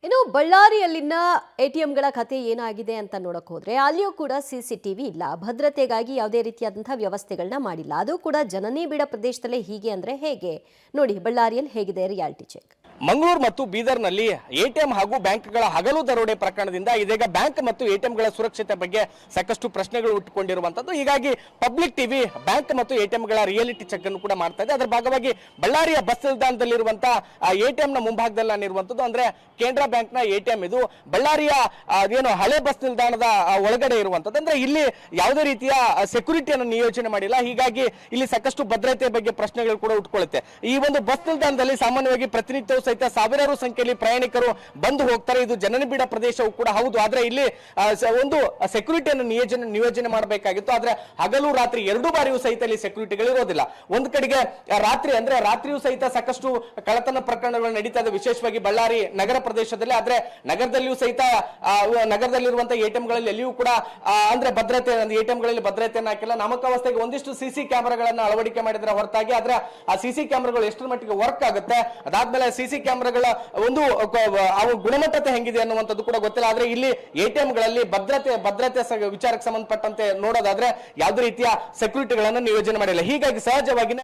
ಇನ್ನು ಬಳ್ಳಾರಿಯಲ್ಲಿನ ಎಟಿಎಂಗಳ ಕಥೆ ಏನಾಗಿದೆ ಅಂತ ನೋಡಕ್ ಹೋದ್ರೆ ಅಲ್ಲಿಯೂ ಕೂಡ ಸಿಸಿಟಿವಿ ಇಲ್ಲ. ಭದ್ರತೆಗಾಗಿ ಯಾವುದೇ ರೀತಿಯಾದಂತಹ ವ್ಯವಸ್ಥೆಗಳನ್ನ ಮಾಡಿಲ್ಲ. ಅದು ಕೂಡ ಜನನಿಬಿಡ ಪ್ರದೇಶದಲ್ಲೇ ಹೀಗೆ ಅಂದ್ರೆ ಹೇಗೆ? ನೋಡಿ ಬಳ್ಳಾರಿಯಲ್ಲಿ ಹೇಗಿದೆ ರಿಯಾಲಿಟಿ ಚೆಕ್. ಮಂಗಳೂರು ಮತ್ತು ಬೀದರ್ನಲ್ಲಿ ಎಟಿಎಂ ಹಾಗೂ ಬ್ಯಾಂಕ್ಗಳ ಹಗಲು ದರೋಡೆ ಪ್ರಕರಣದಿಂದ ಇದೀಗ ಬ್ಯಾಂಕ್ ಮತ್ತು ಎಟಿಎಂಗಳ ಸುರಕ್ಷತೆ ಬಗ್ಗೆ ಸಾಕಷ್ಟು ಪ್ರಶ್ನೆಗಳು ಹುಟ್ಟುಕೊಂಡಿರುವಂತದ್ದು. ಹೀಗಾಗಿ ಪಬ್ಲಿಕ್ ಟಿವಿ ಬ್ಯಾಂಕ್ ಮತ್ತು ಎಟಿಎಂಗಳ ರಿಯಾಲಿಟಿ ಚೆಕ್ ಅನ್ನು ಕೂಡ ಮಾಡ್ತಾ ಇದೆ. ಅದರ ಭಾಗವಾಗಿ ಬಳ್ಳಾರಿಯ ಬಸ್ ನಿಲ್ದಾಣದಲ್ಲಿರುವಂತಹ ಎಟಿಎಂನ ಮುಂಭಾಗದಲ್ಲಿರುವಂತದ್ದು ಅಂದ್ರೆ ಕೆನರಾ ಬ್ಯಾಂಕ್ನ ಎಟಿಎಂ. ಇದು ಬಳ್ಳಾರಿಯ ಏನು ಹಳೆ ಬಸ್ ನಿಲ್ದಾಣದ ಒಳಗಡೆ ಇರುವಂತದ್ದು. ಅಂದ್ರೆ ಇಲ್ಲಿ ಯಾವುದೇ ರೀತಿಯ ಸೆಕ್ಯೂರಿಟಿಯನ್ನು ನಿಯೋಜನೆ ಮಾಡಿಲ್ಲ. ಹೀಗಾಗಿ ಇಲ್ಲಿ ಸಾಕಷ್ಟು ಭದ್ರತೆ ಬಗ್ಗೆ ಪ್ರಶ್ನೆಗಳು ಕೂಡ ಹುಟ್ಟುಕೊಳ್ಳುತ್ತೆ. ಈ ಒಂದು ಬಸ್ ನಿಲ್ದಾಣದಲ್ಲಿ ಸಾಮಾನ್ಯವಾಗಿ ಪ್ರತಿನಿತ್ಯವೂ ಸಹಿತ ಸಾವಿರಾರು ಸಂಖ್ಯೆಯಲ್ಲಿ ಪ್ರಯಾಣಿಕರು ಬಂದು ಹೋಗ್ತಾರೆ. ಇದು ಜನನಿಬಿಡ ಪ್ರದೇಶವೂ ಕೂಡ ಹೌದು. ಆದ್ರೆ ಇಲ್ಲಿ ಒಂದು ಸೆಕ್ಯೂರಿಟಿಯನ್ನು ನಿಯೋಜನೆ ಮಾಡಬೇಕಾಗಿತ್ತು. ಆದ್ರೆ ಹಗಲು ರಾತ್ರಿ ಎರಡು ಬಾರಿಯೂ ಸಹಿತ ಇಲ್ಲಿ ಸೆಕ್ಯೂರಿಟಿಗಳು ಇರೋದಿಲ್ಲ. ಒಂದು ಕಡೆಗೆ ರಾತ್ರಿಯೂ ಸಹಿತ ಸಾಕಷ್ಟು ಕಳ್ಳತನ ಪ್ರಕರಣಗಳು ನಡೀತಾ ಇದೆ, ವಿಶೇಷವಾಗಿ ಬಳ್ಳಾರಿ ನಗರ ಪ್ರದೇಶದಲ್ಲಿ. ಆದ್ರೆ ನಗರದಲ್ಲಿಯೂ ಸಹಿತ ನಗರದಲ್ಲಿರುವಂತಹ ಎಟಿಎಂಗಳಲ್ಲಿ ಎಲ್ಲಿಯೂ ಕೂಡ ಅಂದ್ರೆ ಭದ್ರತೆ ಎಟಿಎಂಗಳಲ್ಲಿ ಭದ್ರತೆಯನ್ನು ಹಾಕಿಲ್ಲ. ನಾಮಕಾವಸ್ಥೆಗೆ ಒಂದಿಷ್ಟು ಸಿಸಿ ಕ್ಯಾಮೆರಾಗಳನ್ನ ಅಳವಡಿಕೆ ಮಾಡಿದ್ರೆ ಹೊರತಾಗಿ ಆದ್ರೆ ಆ ಸಿಸಿ ಕ್ಯಾಮೆರಾಗಳು ಎಷ್ಟರ ಮಟ್ಟಿಗೆ ವರ್ಕ್ ಆಗುತ್ತೆ, ಅದಾದ್ಮೇಲೆ ಸಿಸಿ ಕ್ಯಾಮೆರಾಗಳ ಒಂದು ಗುಣಮಟ್ಟತೆ ಹೆಂಗಿದೆ ಅನ್ನುವಂಥದ್ದು ಕೂಡ ಗೊತ್ತಿಲ್ಲ. ಆದ್ರೆ ಇಲ್ಲಿ ಎಟಿಎಂಗಳಲ್ಲಿ ಭದ್ರತೆ ವಿಚಾರಕ್ಕೆ ಸಂಬಂಧಪಟ್ಟಂತೆ ನೋಡೋದಾದ್ರೆ ಯಾವುದೇ ರೀತಿಯ ಸೆಕ್ಯೂರಿಟಿಗಳನ್ನ ನಿಯೋಜನೆ ಮಾಡಿಲ್ಲ. ಹೀಗಾಗಿ ಸಹಜವಾಗಿ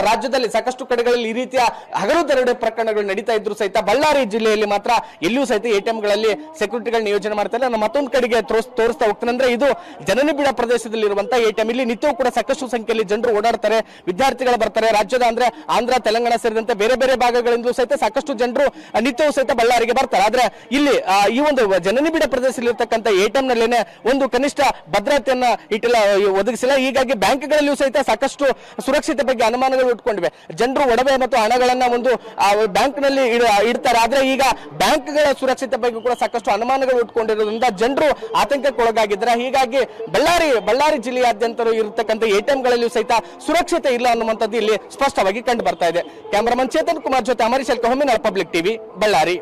ರಾಜ್ಯದಲ್ಲಿ ಸಾಕಷ್ಟು ಕಡೆಗಳಲ್ಲಿ ಈ ರೀತಿಯ ಹಗಲು ದರೋಡೆ ಪ್ರಕರಣಗಳು ನಡೀತಾ ಇದ್ರು ಸಹಿತ ಬಳ್ಳಾರಿ ಜಿಲ್ಲೆಯಲ್ಲಿ ಮಾತ್ರ ಎಲ್ಲಿಯೂ ಸಹಿತ ಎಟಿಎಂಗಳಲ್ಲಿ ಸೆಕ್ಯೂರಿಟಿಗಳು ನಿಯೋಜನೆ ಮಾಡ್ತಾರೆ. ನಾನು ಮತ್ತೊಂದು ಕಡೆಗೆ ತೋರಿಸ್ತಾ ಹೋಗ್ತೇನೆ. ಅಂದ್ರೆ ಇದು ಜನನಿಬಿಡ ಪ್ರದೇಶದಲ್ಲಿರುವಂತಹ ಎಟಿಎಂ. ಇಲ್ಲಿ ನಿತ್ಯವೂ ಕೂಡ ಸಾಕಷ್ಟು ಸಂಖ್ಯೆಯಲ್ಲಿ ಜನರು ಓಡಾಡ್ತಾರೆ, ವಿದ್ಯಾರ್ಥಿಗಳು ಬರ್ತಾರೆ. ರಾಜ್ಯದ ಅಂದ್ರೆ ಆಂಧ್ರ, ತೆಲಂಗಾಣ ಸೇರಿದಂತೆ ಬೇರೆ ಬೇರೆ ಭಾಗಗಳಿಂದ ಸಹಿತ ಸಾಕಷ್ಟು ಜನರು ನಿತ್ಯವೂ ಸಹಿತ ಬಳ್ಳಾರಿಗೆ ಬರ್ತಾರೆ. ಆದ್ರೆ ಇಲ್ಲಿ ಈ ಒಂದು ಜನನಿಬಿಡ ಪ್ರದೇಶದಲ್ಲಿರ್ತಕ್ಕಂಥ ಎಟಿಎಂ ನಲ್ಲೇನೆ ಒಂದು ಕನಿಷ್ಠ ಭದ್ರತೆಯನ್ನ ಒದಗಿಸಿಲ್ಲ. ಹೀಗಾಗಿ ಬ್ಯಾಂಕ್ಗಳಲ್ಲಿಯೂ ಸಹಿತ ಸಾಕಷ್ಟು ಸುರಕ್ಷತೆ ಬಗ್ಗೆ ಅನುಮಾನಗಳು ಇಟ್ಕೊಂಡಿವೆ. ಜನರು ಒಡವೆ ಮತ್ತು ಹಣಗಳನ್ನ ಒಂದು ಬ್ಯಾಂಕ್ ನಲ್ಲಿ ಇಡ್ತಾರೆ. ಆದ್ರೆ ಈಗ ಬ್ಯಾಂಕ್ಗಳ ಸುರಕ್ಷತೆ ಬಗ್ಗೆ ಕೂಡ ಸಾಕಷ್ಟು ಅನುಮಾನಗಳು ಇಟ್ಕೊಂಡಿರೋದ್ರಿಂದ ಜನರು ಆತಂಕಕ್ಕೊಳಗಾಗಿದ್ದಾರೆ. ಹೀಗಾಗಿ ಬಳ್ಳಾರಿ ಜಿಲ್ಲೆಯಾದ್ಯಂತ ಇರತಕ್ಕಂಥ ಎಟಿಎಂಗಳಲ್ಲಿಯೂ ಸಹಿತ ಸುರಕ್ಷತೆ ಇಲ್ಲ ಅನ್ನುವಂಥದ್ದು ಇಲ್ಲಿ ಸ್ಪಷ್ಟವಾಗಿ ಕಂಡು ಬರ್ತಾ ಇದೆ. ಕ್ಯಾಮರಾಮನ್ ಚೇತನ್ ಕುಮಾರ್ ಜೊತೆ ಅಮರೀಶ್ ಎಲ್ಕಹೊಮ್ಮಿನ ಪಬ್ಲಿಕ್ ಟಿವಿ ಬಳ್ಳಾರಿ.